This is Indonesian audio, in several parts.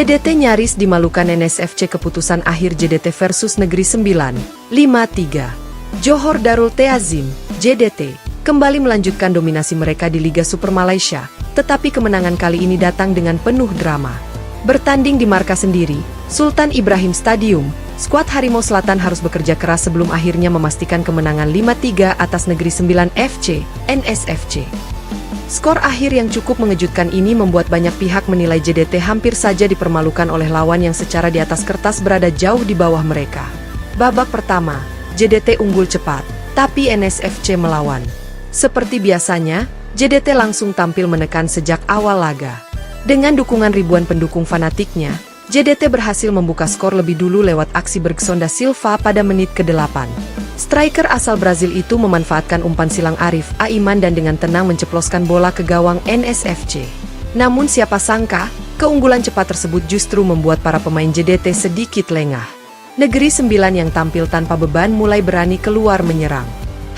JDT nyaris dimalukan NSFC. Keputusan akhir JDT versus Negeri 9, 5-3. Johor Darul Teazim, JDT, kembali melanjutkan dominasi mereka di Liga Super Malaysia, tetapi kemenangan kali ini datang dengan penuh drama. Bertanding di markas sendiri, Sultan Ibrahim Stadium, skuad Harimau Selatan harus bekerja keras sebelum akhirnya memastikan kemenangan 5-3 atas Negeri 9 FC, NSFC. Skor akhir yang cukup mengejutkan ini membuat banyak pihak menilai JDT hampir saja dipermalukan oleh lawan yang secara di atas kertas berada jauh di bawah mereka. Babak pertama, JDT unggul cepat, tapi NSFC melawan. Seperti biasanya, JDT langsung tampil menekan sejak awal laga. Dengan dukungan ribuan pendukung fanatiknya, JDT berhasil membuka skor lebih dulu lewat aksi Bergson da Silva pada menit ke-8. Striker asal Brazil itu memanfaatkan umpan silang Arif Aiman dan dengan tenang menceploskan bola ke gawang NSFC. Namun siapa sangka, keunggulan cepat tersebut justru membuat para pemain JDT sedikit lengah. Negeri 9 yang tampil tanpa beban mulai berani keluar menyerang.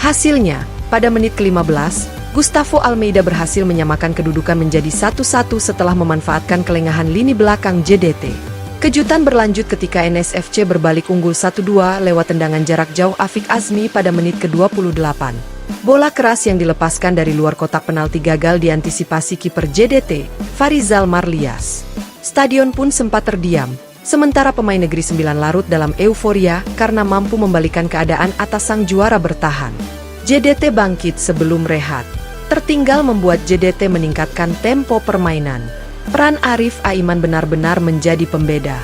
Hasilnya, pada menit ke-15, Gustavo Almeida berhasil menyamakan kedudukan menjadi 1-1 setelah memanfaatkan kelengahan lini belakang JDT. Kejutan berlanjut ketika NSFC berbalik unggul 1-2 lewat tendangan jarak jauh Afiq Azmi pada menit ke-28. Bola keras yang dilepaskan dari luar kotak penalti gagal diantisipasi kiper JDT, Farizal Marlias. Stadion pun sempat terdiam, sementara pemain Negeri 9 larut dalam euforia karena mampu membalikan keadaan atas sang juara bertahan. JDT bangkit sebelum rehat. Tertinggal membuat JDT meningkatkan tempo permainan. Peran Arif Aiman benar-benar menjadi pembeda.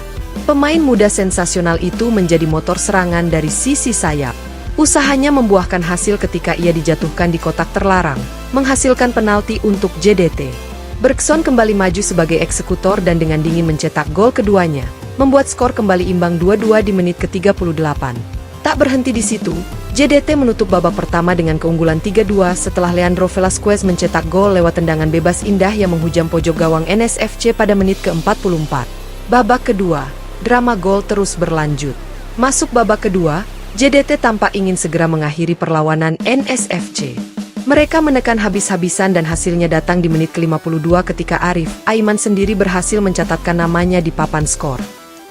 Pemain muda sensasional itu menjadi motor serangan dari sisi sayap. Usahanya membuahkan hasil ketika ia dijatuhkan di kotak terlarang, menghasilkan penalti untuk JDT. Bergson kembali maju sebagai eksekutor dan dengan dingin mencetak gol keduanya, membuat skor kembali imbang 2-2 di menit ke-38. Tak berhenti di situ, JDT menutup babak pertama dengan keunggulan 3-2 setelah Leandro Velasquez mencetak gol lewat tendangan bebas indah yang menghujam pojok gawang NSFC pada menit ke-44. Babak kedua, drama gol terus berlanjut. Masuk babak kedua, JDT tampak ingin segera mengakhiri perlawanan NSFC. Mereka menekan habis-habisan dan hasilnya datang di menit ke-52 ketika Arif Aiman sendiri berhasil mencatatkan namanya di papan skor.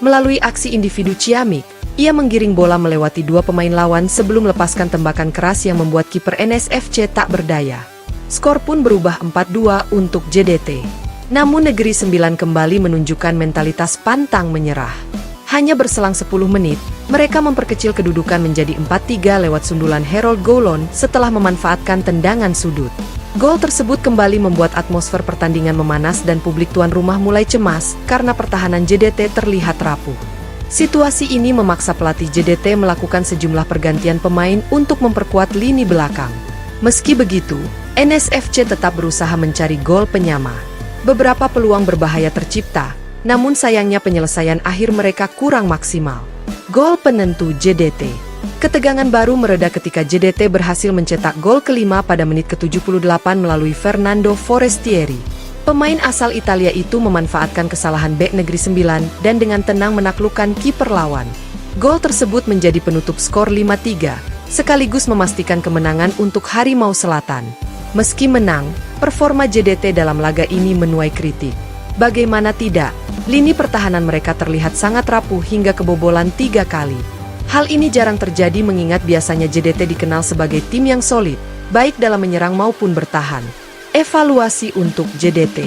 Melalui aksi individu ciamik, ia menggiring bola melewati dua pemain lawan sebelum lepaskan tembakan keras yang membuat kiper NSFC tak berdaya. Skor pun berubah 4-2 untuk JDT. Namun Negeri 9 kembali menunjukkan mentalitas pantang menyerah. Hanya berselang 10 menit, mereka memperkecil kedudukan menjadi 4-3 lewat sundulan Harold Goulon setelah memanfaatkan tendangan sudut. Gol tersebut kembali membuat atmosfer pertandingan memanas dan publik tuan rumah mulai cemas karena pertahanan JDT terlihat rapuh. Situasi ini memaksa pelatih JDT melakukan sejumlah pergantian pemain untuk memperkuat lini belakang. Meski begitu, NSFC tetap berusaha mencari gol penyama. Beberapa peluang berbahaya tercipta, namun sayangnya penyelesaian akhir mereka kurang maksimal. Gol penentu JDT. Ketegangan baru mereda ketika JDT berhasil mencetak gol kelima pada menit ke-78 melalui Fernando Forestieri. Pemain asal Italia itu memanfaatkan kesalahan bek Negeri 9 dan dengan tenang menaklukkan kiper lawan. Gol tersebut menjadi penutup skor 5-3, sekaligus memastikan kemenangan untuk Harimau Selatan. Meski menang, performa JDT dalam laga ini menuai kritik. Bagaimana tidak, lini pertahanan mereka terlihat sangat rapuh hingga kebobolan 3 kali. Hal ini jarang terjadi mengingat biasanya JDT dikenal sebagai tim yang solid, baik dalam menyerang maupun bertahan. Evaluasi untuk JDT.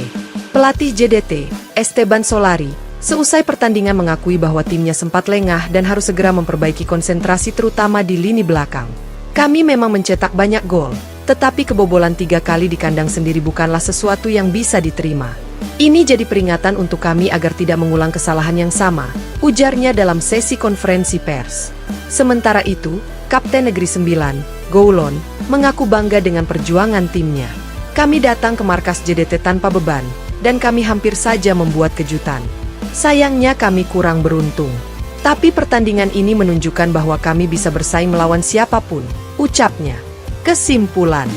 Pelatih JDT, Esteban Solari, seusai pertandingan mengakui bahwa timnya sempat lengah dan harus segera memperbaiki konsentrasi terutama di lini belakang. Kami memang mencetak banyak gol, tetapi kebobolan 3 kali di kandang sendiri bukanlah sesuatu yang bisa diterima. Ini jadi peringatan untuk kami agar tidak mengulang kesalahan yang sama, ujarnya dalam sesi konferensi pers. Sementara itu, Kapten Negeri 9, Goulon, mengaku bangga dengan perjuangan timnya. Kami datang ke markas JDT tanpa beban, dan kami hampir saja membuat kejutan. Sayangnya kami kurang beruntung. Tapi pertandingan ini menunjukkan bahwa kami bisa bersaing melawan siapapun, ucapnya. Kesimpulan.